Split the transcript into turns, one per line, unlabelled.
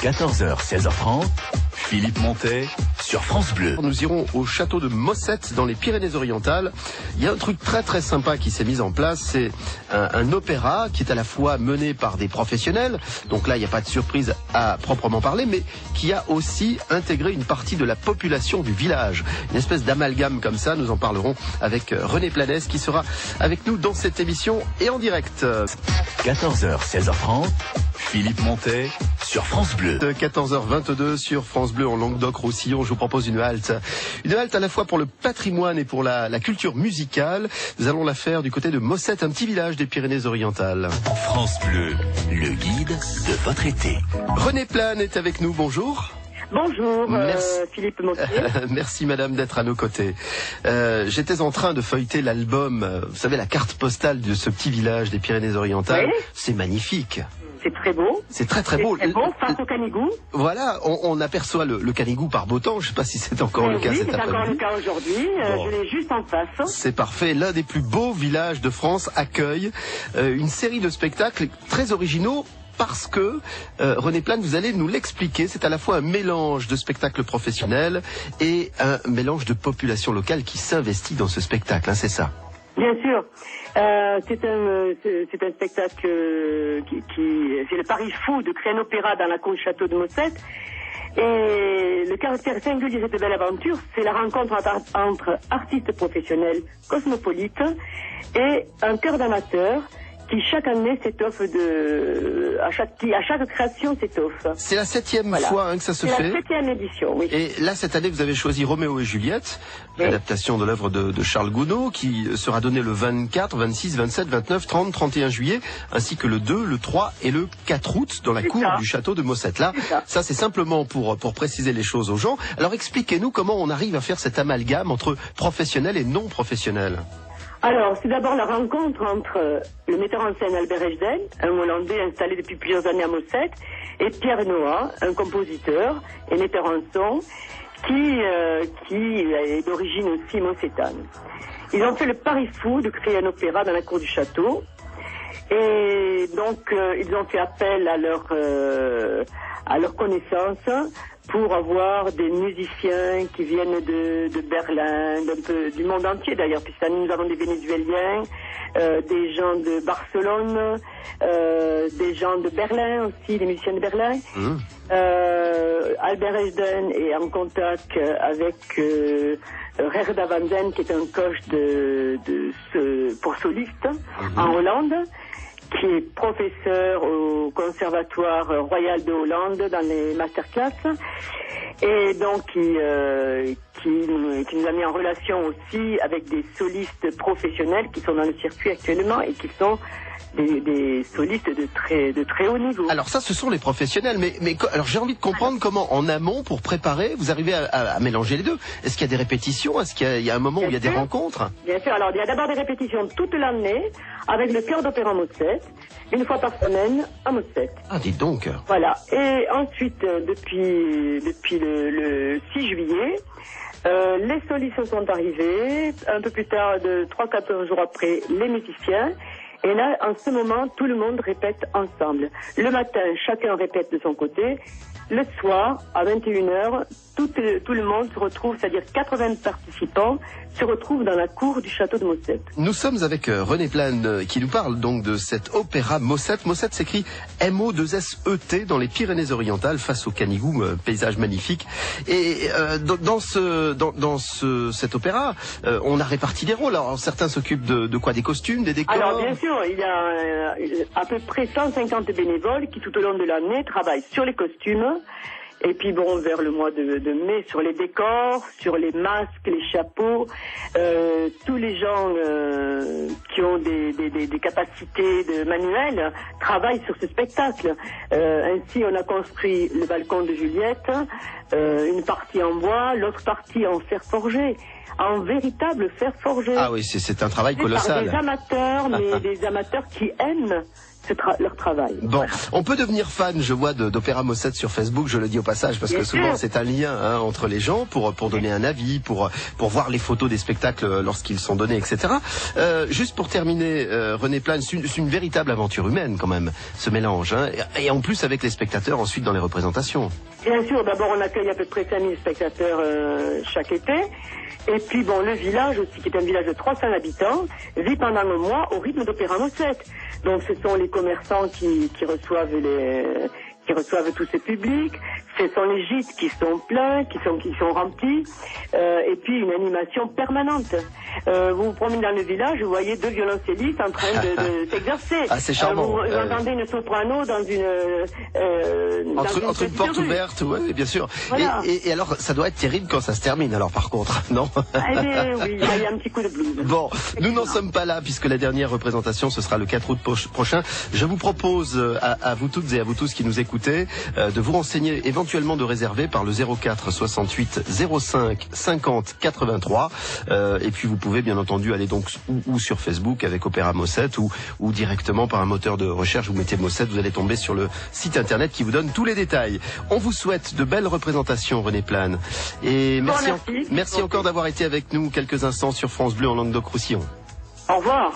14h, 16h30, Philippe Montet sur France Bleu.
Nous irons au château de Mossette dans les Pyrénées-Orientales. Il y a un truc très très sympa qui s'est mis en place, c'est un opéra qui est à la fois mené par des professionnels, donc là il n'y a pas de surprise à proprement parler, mais qui a aussi intégré une partie de la population du village. Une espèce d'amalgame comme ça, nous en parlerons avec René Planès qui sera avec nous dans cette émission et en direct.
14h, 16h30, Philippe Montet sur France Bleu.
14h22 sur France Bleu en Languedoc-Roussillon. Je vous propose une halte. Une halte à la fois pour le patrimoine et pour la culture musicale. Nous allons la faire du côté de Mossette, un petit village des Pyrénées-Orientales.
France Bleu, le guide de votre été.
René Plane est avec nous, bonjour.
Bonjour, Philippe Montier.
Merci madame d'être à nos côtés. J'étais en train de feuilleter l'album, vous savez, la carte postale de ce petit village des Pyrénées-Orientales. Oui. C'est magnifique.
C'est très beau.
C'est très très beau.
C'est très beau, face au Canigou.
Voilà, on aperçoit le Canigou par beau temps. Je ne sais pas si c'est encore le cas cet après-midi.
Oui, c'est encore le cas aujourd'hui. Bon. Je l'ai juste en face.
C'est parfait. L'un des plus beaux villages de France accueille une série de spectacles très originaux. Parce que, René Plane, vous allez nous l'expliquer, c'est à la fois un mélange de spectacles professionnels et un mélange de population locale qui s'investit dans ce spectacle, hein, c'est ça?
Bien sûr. C'est un spectacle c'est le pari fou de créer un opéra dans la cour du château de Mossette. Et le caractère singulier de cette belle aventure, c'est la rencontre entre artistes professionnels cosmopolites et un chœur d'amateurs qui chaque année s'étoffe à chaque création s'étoffe.
C'est la 7e fois que ça se fait.
C'est la 7e édition, oui.
Et là, cette année, vous avez choisi Roméo et Juliette, l'adaptation de l'œuvre de Charles Gounod, qui sera donnée le 24, 26, 27, 29, 30, 31 juillet, ainsi que le 2, le 3 et le 4 août dans la cour du château de Mossette. Là, ça c'est simplement pour préciser les choses aux gens. Alors expliquez-nous comment on arrive à faire cet amalgame entre professionnel et non professionnel.
Alors, c'est d'abord la rencontre entre le metteur en scène Albert Ejden, un Hollandais installé depuis plusieurs années à Mossette, et Pierre Noah, un compositeur et metteur en son, qui est d'origine aussi mossettane. Ils ont fait le pari fou de créer un opéra dans la cour du château, et donc ils ont fait appel à leur connaissance pour avoir des musiciens qui viennent de Berlin, d'un peu du monde entier d'ailleurs, puisque nous avons des Vénézuéliens, des gens de Barcelone, des gens de Berlin aussi, des musiciens de Berlin. Albert Ejden est en contact avec Gerda van Den, qui est un coach pour solistes en Hollande, qui est professeur au Conservatoire Royal de Hollande dans les masterclass, et donc qui nous a mis en relation aussi avec des solistes professionnels qui sont dans le circuit actuellement et qui sont des solistes de très haut niveau.
Alors ça, ce sont les professionnels, mais alors j'ai envie de comprendre comment en amont, pour préparer, vous arrivez à mélanger les deux. Est-ce qu'il y a des répétitions? Est-ce qu'il y a un moment où il y a des rencontres? Bien sûr,
alors il y a d'abord des répétitions toute l'année avec le chœur d'opéra Mossette, une fois par semaine à Mossette.
Ah, dites donc.
Voilà, et ensuite, depuis le 6 juillet, les solistes sont arrivés, un peu plus tard, de 3-4 jours après, les musiciens. Et là, en ce moment, tout le monde répète ensemble. Le matin, chacun répète de son côté. Le soir, à 21h, tout le monde se retrouve, c'est-à-dire 80 participants, se retrouvent dans la cour du château de Mossette.
Nous sommes avec René Plane qui nous parle donc de cet opéra Mossette. Mossette s'écrit M-O-2-S-E-T dans les Pyrénées-Orientales face au Canigou, paysage magnifique. Et dans cet opéra, on a réparti des rôles. Alors certains s'occupent de quoi? Des costumes, des décors?
Alors bien sûr, il y a à peu près 150 bénévoles qui tout au long de l'année travaillent sur les costumes. Et puis bon, vers le mois de mai, sur les décors, sur les masques, les chapeaux, tous les gens qui ont des capacités de manuel travaillent sur ce spectacle. Ainsi, on a construit le balcon de Juliette, une partie en bois, l'autre partie en fer forgé. En véritable fer forgé.
Ah oui, c'est un travail colossal.
Par des amateurs, mais des amateurs qui aiment leur travail.
Bon, on peut devenir fan, je vois, d'Opéra Mossette sur Facebook, je le dis au passage, parce que souvent c'est un lien entre les gens pour donner un avis, pour voir les photos des spectacles lorsqu'ils sont donnés, etc. Juste pour terminer, René Plane, c'est une véritable aventure humaine quand même, ce mélange, hein, et en plus avec les spectateurs ensuite dans les représentations.
Bien sûr, d'abord on accueille à peu près 5000 spectateurs chaque été. Et puis bon, le village aussi, qui est un village de 300 habitants, vit pendant un mois au rythme d'Opéra Mossette. Donc ce sont les commerçants qui reçoivent tous ces publics, ce sont les gîtes qui sont pleins, qui sont remplis, et puis une animation permanente. Vous vous promenez dans le village, vous voyez 2 violoncellistes en train de s'exercer.
Ah, c'est charmant.
Vous entendez une soprano dans
entre une porte ouverte, oui, bien sûr. Voilà. Et alors, ça doit être terrible quand ça se termine, alors par contre, non?
Oui, il y a un petit coup de blues.
Bon, nous n'en sommes pas là, puisque la dernière représentation, ce sera le 4 août prochain. Je vous propose, à vous toutes et à vous tous qui nous écoutez, de vous renseigner, éventuellement de réserver par le 04 68 05 50 83. Et puis vous pouvez bien entendu aller donc ou sur Facebook avec Opéra Mossette ou directement par un moteur de recherche. Vous mettez Mossette, vous allez tomber sur le site internet qui vous donne tous les détails. On vous souhaite de belles représentations, René Plane. Et merci encore d'avoir été avec nous quelques instants sur France Bleu en Languedoc-Roussillon.
Au revoir.